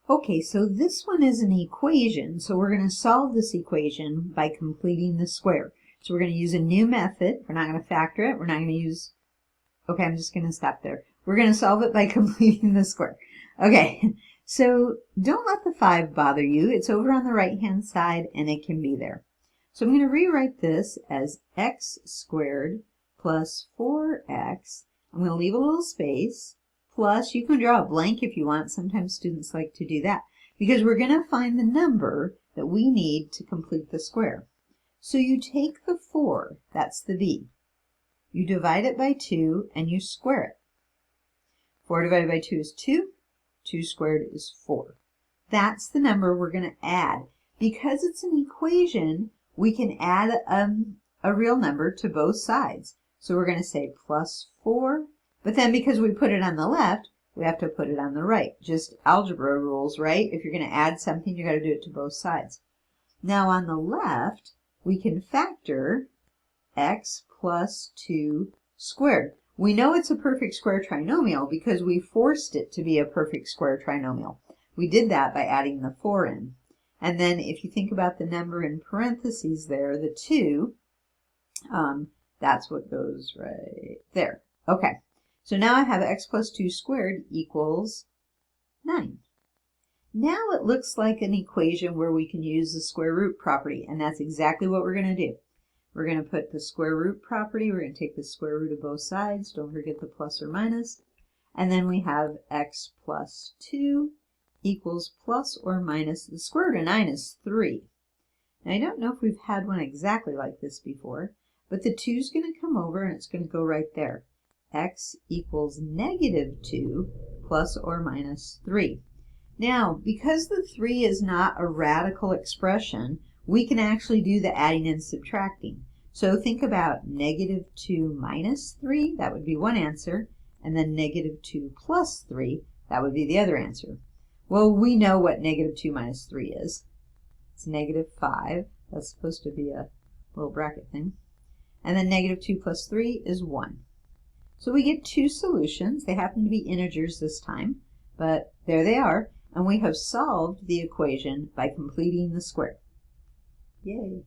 Okay, so this one is an equation, so we're going to solve this equation by completing the square. So we're going to use a new method. We're not going to factor it. We're not going to use, okay, I'm just going to stop there. We're going to solve it by completing the square. Okay, so don't let the 5 bother you. It's over on the right-hand side, and it can be there. So I'm going to rewrite this as x squared plus 4x. I'm going to leave a little space. Plus, you can draw a blank if you want. Sometimes students like to do that because we're going to find the number that we need to complete the square. So you take the 4, that's the b. You divide it by 2 and you square it. 4 divided by 2 is 2. 2 squared is 4. That's the number we're going to add. Because it's an equation, we can add a real number to both sides. So we're going to say plus 4. But then because we put it on the left, we have to put it on the right. Just algebra rules, right? If you're going to add something, you got to do it to both sides. Now on the left, we can factor x plus 2 squared. We know it's a perfect square trinomial because we forced it to be a perfect square trinomial. We did that by adding the 4 in. And then if you think about the number in parentheses there, the 2, that's what goes right there. Okay. So now I have x plus 2 squared equals 9. Now it looks like an equation where we can use the square root property, and that's exactly what we're going to do. We're going to put the square root property, we're going to take the square root of both sides, don't forget the plus or minus, and then we have x plus 2 equals plus or minus, the square root of 9 is 3. Now I don't know if we've had one exactly like this before, but the 2 is going to come over and it's going to go right there. X equals negative 2 plus or minus 3. Now, because the 3 is not a radical expression, we can actually do the adding and subtracting. So think about negative 2 minus 3, that would be one answer, and then negative 2 plus 3, that would be the other answer. Well, we know what negative 2 minus 3 is. It's negative 5. That's supposed to be a little bracket thing. And then negative 2 plus 3 is 1. So we get 2 solutions. They happen to be integers this time, but there they are. And we have solved the equation by completing the square. Yay!